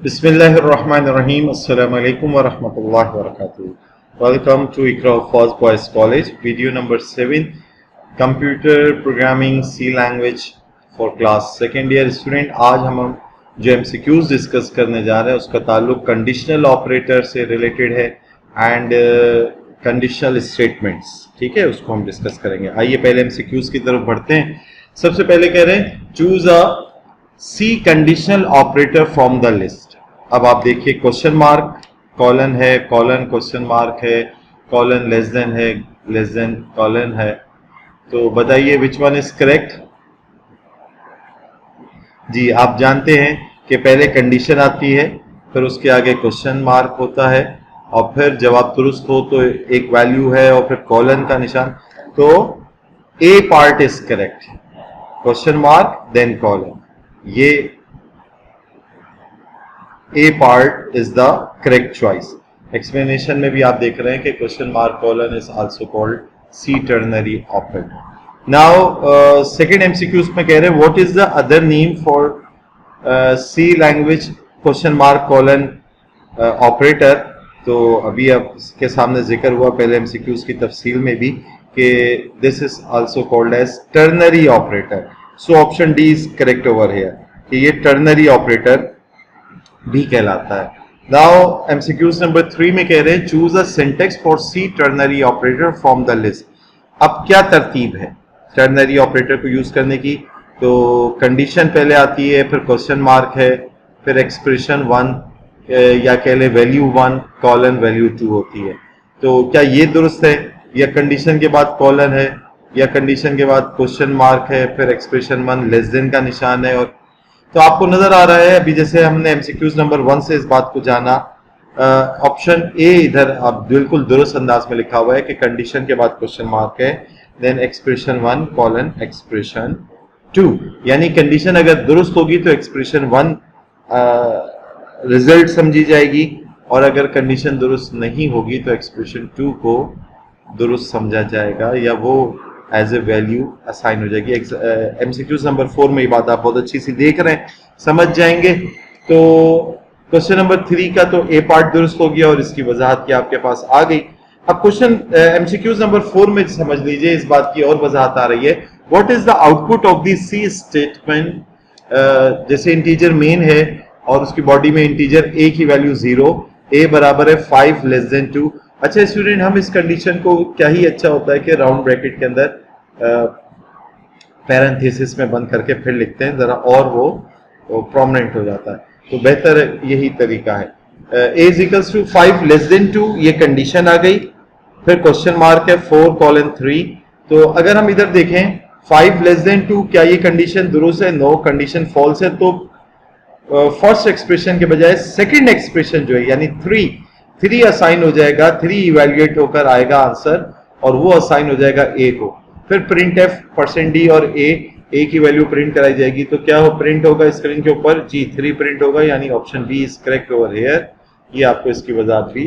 Bismillahirrahmanirrahim. Assalamu alaikum wa rahmatullahi wa barakatuh. Welcome to Iqra First Boys College. Video number 7, Computer Programming C Language for Class Second Year Student. आज हम जो MCQs discuss करने जा रहे हैं उसका ताल्लुक कंडीशनल ऑपरेटर से रिलेटेड है एंड कंडीशनल स्टेटमेंट्स, ठीक है, उसको हम डिस्कस करेंगे। आइए पहले MCQs की तरफ बढ़ते हैं। सबसे पहले कह रहे हैं choose a C conditional operator from the list. अब आप देखिए क्वेश्चन मार्क, कॉलन है, कॉलन क्वेश्चन मार्क है, कॉलन लेस देन है, लेस देन कॉलन है। तो बताइए विच वन इज करेक्ट। जी आप जानते हैं कि पहले कंडीशन आती है, फिर उसके आगे क्वेश्चन मार्क होता है और फिर जवाब दुरुस्त हो तो एक वैल्यू है और फिर कॉलन का निशान। तो a part is correct, question mark then colon, ये a part is the correct choice. Explanation में भी आप देख रहे हैं कि question mark colon is also called C ternary operator. Now second MCQ में कह रहे हैं what is the other name for C language question mark colon operator. तो अभी अब इसके सामने जिक्र हुआ पहले एमसीक्यूज की तफसील में भी कि this is also called as ternary operator. So option D is correct over here कि ये टर्नरी ऑपरेटर भी कहलाता है। नाउ एमसीक्यूज नंबर 3 में कह रहे हैं choose a syntax for C ternary operator from the list. अब क्या तरतीब है टर्नरी ऑपरेटर को यूज करने की? तो कंडीशन पहले आती है, फिर क्वेश्चन मार्क है, फिर एक्सप्रेशन 1 या कह ले वैल्यू 1 कॉलन वैल्यू 2 होती है। तो क्या ये दुरुस्त है या कंडीशन के बाद कॉलन है या कंडीशन के बाद क्वेश्चन मार्क है फिर एक्सप्रेशन 1 लेस देन का निशान है? और तो आपको नजर आ रहा है अभी जैसे हमने एमसीक्यूज नंबर 1 से इस बात को जाना, ऑप्शन ए इधर अब बिल्कुल दुरुस्त अंदाज में लिखा हुआ है कि कंडीशन के बाद क्वेश्चन मार्क है देन एक्सप्रेशन 1 कॉलन एक्सप्रेशन 2, यानी कंडीशन अगर दुरुस्त होगी तो एक्सप्रेशन 1 रिजल्ट समझी जाएगी और अगर कंडीशन दुरुस्त नहीं होगी तो एक्सप्रेशन 2 को दुरुस्त समझा जाएगा या वो एज ए वैल्यू असाइन हो जाएगी। एमसीक्यूज नंबर 4 में ये बात आप बहुत अच्छी सी देख रहे हैं, समझ जाएंगे। तो क्वेश्चन नंबर 3 का तो ए पार्ट दुरुस्त हो गया और इसकी वजाहत की आपके पास आ गई। अब क्वेश्चन एमसीक्यूज नंबर 4 में समझ लीजिए इस बात की और वजाहत आ रही है what is the output of the C statement. जैसे इंटीजर मेन है और उसकी बॉडी में इंटीजर ए की वैल्यू 0, ए बराबर है 5 लेस देन 2। अच्छा स्टूडेंट, हम इस कंडीशन को क्या ही अच्छा होता है कि राउंड ब्रैकेट के अंदर पैरेंथेसिस में बंद करके फिर लिखते हैं, जरा और वो प्रोमिनेंट हो जाता है, तो बेहतर यही तरीका है। a is equals to 5 less than 2, ये कंडीशन आ गई, फिर क्वेश्चन मार्क है 4 कॉलन 3। तो अगर हम इधर देखें 5 लेस देन 2, क्या ये कंडीशन दुरुस्त है? नो, कंडीशन फॉल्स है। तो फर्स्ट एक्सप्रेशन के बजाय सेकंड एक्सप्रेशन जो है यानी 3 असाइन हो जाएगा, 3 इवेल्युएट होकर आएगा आंसर और वो असाइन हो जाएगा ए को। फिर प्रिंट एफ %d और ए की वैल्यू प्रिंट कराई जाएगी। तो क्या हो प्रिंट होगा स्क्रीन के ऊपर? जी 3 प्रिंट होगा, यानी option B is correct over here. ये आपको इसकी वजाहत भी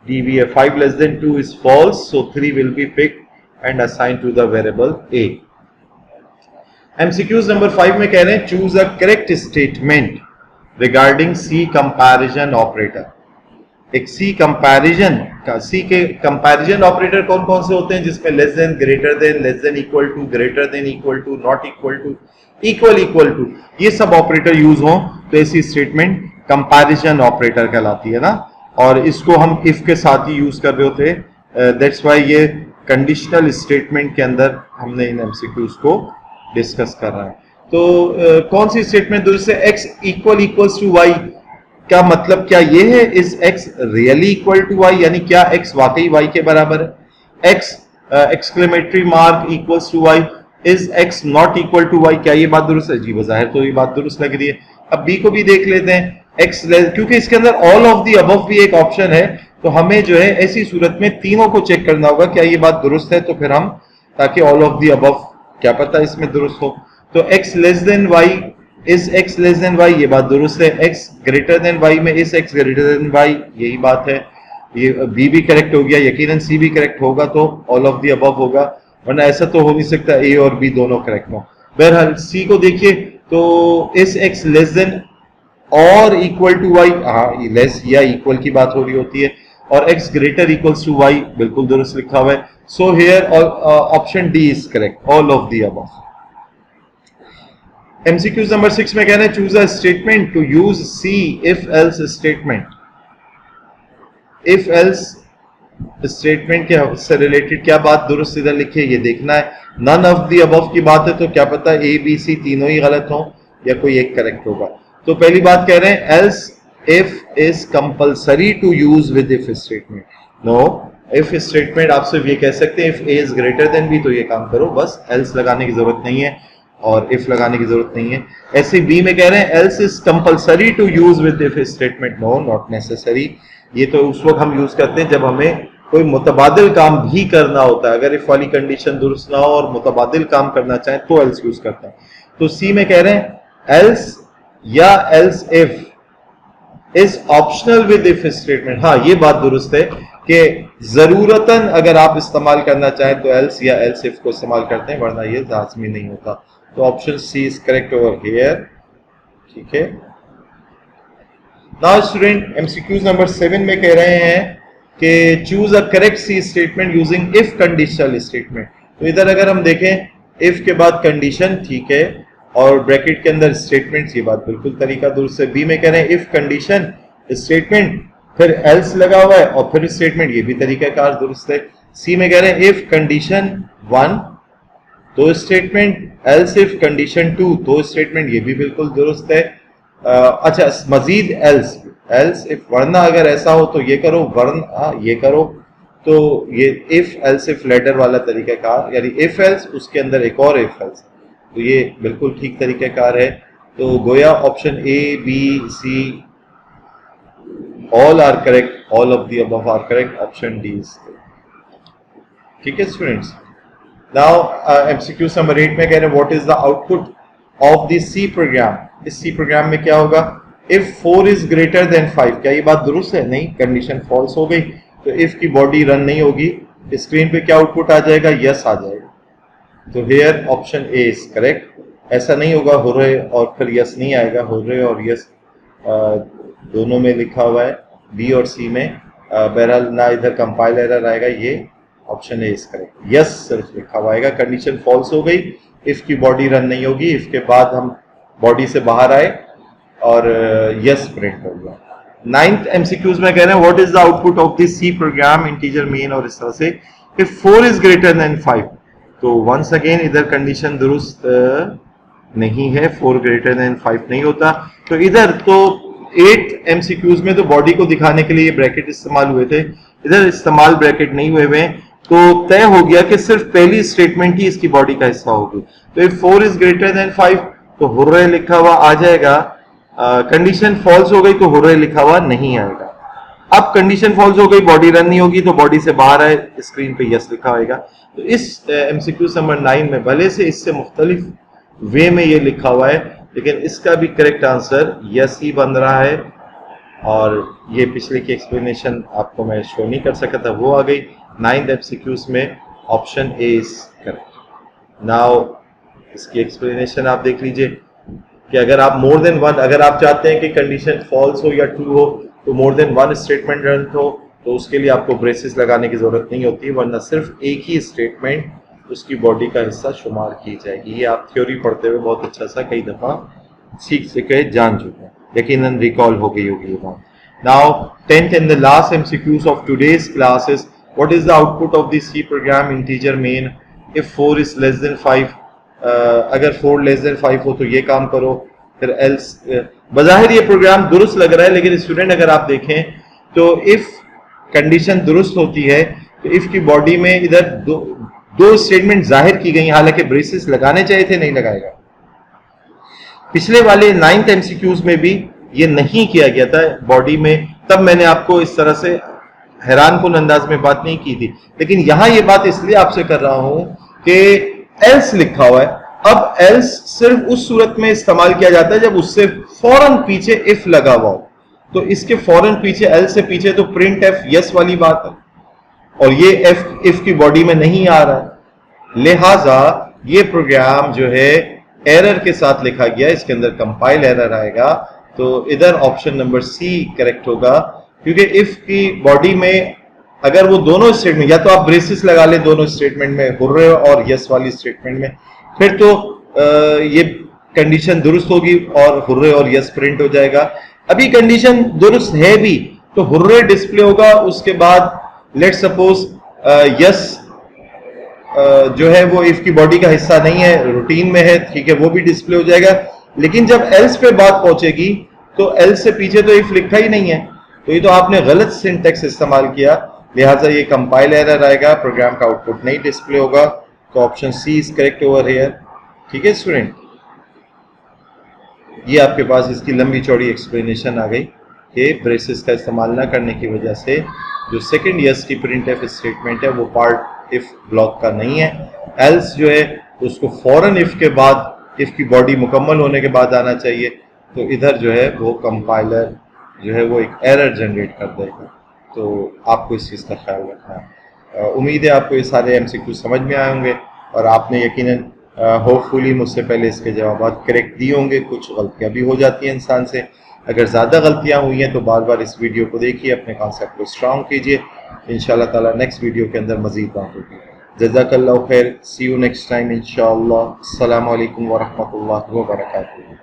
दी हुई है। 5 less than 2 is false, so 3 will be picked and assign to the variable A. MCQs number 5 में कह रहे हैं choose a correct statement regarding C comparison operator. एक सी कंपैरिजन का, सी के कंपैरिजन ऑपरेटर कौन कौन से होते हैं जिसमें less than, greater than, less than equal to, greater than equal to, not equal to, equal to, ये सब ऑपरेटर यूज हो तो ऐसी स्टेटमेंट कंपैरिजन ऑपरेटर कहलाती है ना। और इसको हम इफ के साथ ही यूज कर रहे होते हैं, दैट्स व्हाई ये कंडीशनल स्टेटमेंट के अंदर हमने इन एमसीक्यूज को डिस्कस कर रहा है। तो कौन सी स्टेटमेंट दुरुस्त है? x इक्वल्स टू y का मतलब क्या ये है is x really equal to y, यानी क्या x वाकई y के बराबर है? x exclamatory mark equals to y, is x not equal to y, क्या ये बात दुरुस्त है? जी बज़ाहिर तो ये बात दुरुस्त लग रही है। अब b को भी देख लेते हैं, x क्योंकि इसके अंदर ऑल ऑफ द अबव भी एक ऑप्शन है, तो हमें जो है ऐसी सूरत में तीनों को चेक करना होगा क्या ये बात दुरुस्त है, तो फिर हम ताकि ऑल ऑफ द अबव क्या पता इसमें दुरुस्त हो। तो x less then y, is x less then y, ये बात दुरुस्त है। x ग्रेटर देन y में is x greater than y, यही बात है। ये b भी करेक्ट हो गया, यकीनन c भी करेक्ट होगा तो ऑल ऑफ द अबव होगा, वरना ऐसा तो हो नहीं सकता a और b दोनों करेक्ट हो। बहरहाल c को देखिए तो इज x लेस देन और इक्वल टू वाई, हाँ लेस या इक्वल की बात हो रही होती है, और x greater equals to y, बिल्कुल दुरुस्त लिखा हुआ है. So here option D is correct, all of the above. MCQs number 6 में कह रहे हैं choose a statement to use C if else statement. If else statement के से रिलेटेड क्या बात दुरुस्त इधर लिखी है ये देखना है. नन ऑफ द अबव की बात है तो क्या पता ए बी सी तीनों ही गलत हो या कोई एक करेक्ट होगा. तो पहली बात कह रहे हैं else if is compulsory to use with if statement. No, if statement आप सिर्फ ये कह सकते हैं if A is greater than B तो ये काम करो, बस एल्स लगाने की जरूरत नहीं है और इफ लगाने की जरूरत नहीं है. ऐसे बी में कह रहे हैं else is compulsory to use with if statement. No, not necessary. ये तो उस वक्त हम यूज करते हैं जब हमें कोई मुतबादिल काम भी करना होता है. अगर इफ वाली कंडीशन दुरुस्त ना हो और मुतबादिल काम करना चाहें तो एल्स यूज करते हैं. तो सी में कह रहे हैं एल्स या else if is optional with if statement. हाँ, ये बात दुरुस्त है कि जरूरतन अगर आप इस्तेमाल करना चाहें तो एल्स या एल्स इफ को इस्तेमाल करते हैं, वरना ये लाजमी नहीं होता. तो option C is correct over here. ठीक है. नाउ स्टूडेंट, एमसीक्यूज नंबर 7 में कह रहे हैं कि choose a correct C statement using if conditional statement. तो इधर अगर हम देखें इफ के बाद कंडीशन, ठीक है, और ब्रैकेट के अंदर स्टेटमेंट्स, ये बात बिल्कुल तरीका दुरुस्त है. बी में कह रहे हैं इफ कंडीशन स्टेटमेंट फिर एल्स लगा हुआ है और फिर स्टेटमेंट, ये भी तरीकाकार दुरुस्त है. सी में कह रहे हैं इफ कंडीशन 1 तो स्टेटमेंट, एल्स इफ कंडीशन 2 तो स्टेटमेंट, ये भी बिल्कुल दुरुस्त है. अच्छा, मजीद एल्स इफ, वरना अगर ऐसा हो तो ये करो, वरना ये करो. तो ये इफ एल्स इफ लेटर वाला तरीकाकार, यानी इफ एल्स उसके अंदर एक और इफ एल्स, तो ये बिल्कुल ठीक तरीकाकार है. तो गोया option A B C all are correct, all of the above are correct, option D is. ठीक है स्टूडेंट्स. नाउ एमसीक्यू नंबर 8 में कह रहे हैं what is the output of the C program. इस सी प्रोग्राम में क्या होगा. If 4 is greater than 5. क्या ये बात दुरुस्त है? नहीं, कंडीशन फॉल्स हो गई तो इफ की बॉडी रन नहीं होगी. स्क्रीन पे क्या आउटपुट आ जाएगा? यस आ जाएगा. तो here option A is correct. ऐसा नहीं होगा हुर्रे और फिर यस नहीं आएगा, हुर्रे और यस दोनों में लिखा हुआ है बी और सी में. बहरहाल ना इधर कंपाइल एरर आएगा, ये option A is correct. Yes सिर्फ लिखा हुआ आएगा. कंडीशन फॉल्स हो गई, इफ की बॉडी रन नहीं होगी, इफ के बाद हम बॉडी से बाहर आए और यस प्रिंट हो गया. 9th एमसीक्यूज में कह रहे हैं what is the output of this C program integer main, और इस तरह से इफ 4 इज ग्रेटर देन 5. तो वंस अगेन इधर कंडीशन दुरुस्त नहीं है, 4 ग्रेटर देन 5 नहीं होता. तो इधर तो 8 एमसीक्यूज में तो बॉडी को दिखाने के लिए ब्रैकेट इस्तेमाल हुए थे, इधर इस्तेमाल ब्रैकेट नहीं हुए हुए. तो तय हो गया कि सिर्फ पहली स्टेटमेंट ही इसकी बॉडी का हिस्सा होगी. तो इफ 4 इज ग्रेटर देन 5 तो हुर्रे लिखा हुआ आ जाएगा. कंडीशन फॉल्स हो गई तो हुर्रे लिखा हुआ नहीं आएगा. अब कंडीशन फॉल्स हो गई, बॉडी रन नहीं होगी, तो बॉडी से बाहर आए, स्क्रीन पे यस लिखा होगा. तो इस एमसीक्यू नंबर 9 में भले से इससे मुख्तलिफ वे में ये लिखा हुआ है, लेकिन इसका भी करेक्ट आंसर यस ही बन रहा है. और ये पिछले की एक्सप्लेनेशन आपको मैं शो नहीं कर सका था, वो आ गई. 9th एमसीक्यूज में option A is correct. Now इसकी एक्सप्लेनेशन आप देख लीजिए कि अगर आप मोर देन वन, अगर आप चाहते हैं कि कंडीशन फॉल्स हो या ट्रू हो तो more than one statement run हो, तो उसके लिए आपको ब्रेसेस लगाने की जरूरत नहीं होती, वरना सिर्फ एक ही स्टेटमेंट उसकी बॉडी का हिस्सा शुमार की जाएगी. ये आप थ्योरी पढ़ते हुए बहुत अच्छा सा कई दफा सीख सके, जान चुके हैं, यकीनन रिकॉल हो गई होगी ये बात. Now 10th and the last MCQs of today's class is what is the output of this C program integer main if 4 is less than 5. अगर 4 लेस देन 5 हो तो ये काम करो, फिर एल्स. बज़ाहिर ये प्रोग्राम दुरुस्त लग रहा है, लेकिन स्टूडेंट अगर आप देखें तो इफ कंडीशन दुरुस्त होती है तो इफ की बॉडी में इधर दो स्टेटमेंट जाहिर की गई, हालांकि ब्रेसेस लगाने चाहिए थे, नहीं लगाएगा. पिछले वाले 9th एमसीक्यूज में भी ये नहीं किया गया था बॉडी में, तब मैंने आपको इस तरह से हैरान कुन अंदाज में बात नहीं की थी. लेकिन यहां ये बात इसलिए आपसे कर रहा हूं कि एल्स लिखा हुआ है. अब एल्स सिर्फ उस सूरत में इस्तेमाल किया जाता है जब उससे फौरन पीछे इफ लगा हुआ हो. तो इसके फौरन पीछे, एल से पीछे तो प्रिंट एफ यस वाली बात है, और ये एफ इफ की बॉडी में नहीं आ रहा है. लिहाजा ये प्रोग्राम जो है एरर के साथ लिखा गया, इसके अंदर कंपाइल एरर आएगा तो इधर ऑप्शन नंबर सी करेक्ट होगा, क्योंकि इफ की बॉडी में अगर वो दोनों स्टेटमेंट, या तो आप ब्रेसिस लगा ले दोनों स्टेटमेंट में, हुर्रे और यस वाली स्टेटमेंट में, फिर तो ये कंडीशन दुरुस्त होगी और हुर्रे और यस प्रिंट हो जाएगा। अभी कंडीशन दुरुस्त है भी तो हुर्रे डिस्प्ले होगा, उसके बाद लेट सपोज यस जो है वो इफ की बॉडी का हिस्सा नहीं है, रूटीन में है, ठीक है, वो भी डिस्प्ले हो जाएगा। लेकिन जब एल्स पे बात पहुंचेगी तो एल्स से पीछे तो इफ लिखा ही नहीं है, तो ये तो आपने गलत सिंटेक्स इस्तेमाल किया, लिहाजा ये कंपाइल एरर आएगा, प्रोग्राम का आउटपुट नहीं डिस्प्ले होगा। तो option C is correct over here. ठीक है स्टूडेंट, ये आपके पास इसकी लंबी चौड़ी एक्सप्लेनेशन आ गई कि ब्रेसेस का इस्तेमाल ना करने की वजह से जो सेकंड यस की प्रिंट एफ स्टेटमेंट है वो पार्ट इफ ब्लॉक का नहीं है। एल्स जो है उसको फौरन इफ के बाद, इफ की बॉडी मुकम्मल होने के बाद आना चाहिए। तो इधर जो है वो कंपाइलर जो है वो एक एरर जनरेट कर देगा, तो आपको इस चीज़ का ख्याल रखना है। उम्मीद है आपको ये सारे एमसीक्यू समझ में आए होंगे और आपने यकीनन होपफुली मुझसे पहले इसके जवाब करेक्ट दिए होंगे। कुछ गलतियां भी हो जाती हैं इंसान से, अगर ज़्यादा गलतियां हुई हैं तो बार बार इस वीडियो को देखिए, अपने कॉन्सेप्ट को स्ट्रॉन्ग कीजिए। इंशाल्लाह ताला नेक्स्ट वीडियो के अंदर मज़ीद बात होगी। जज़ाकल्लाहु खैर, सी यू नेक्स्ट टाइम इंशाअल्लाह। अस्सलामु अलैकुम व रहमतुल्लाहि व बरकातुहू।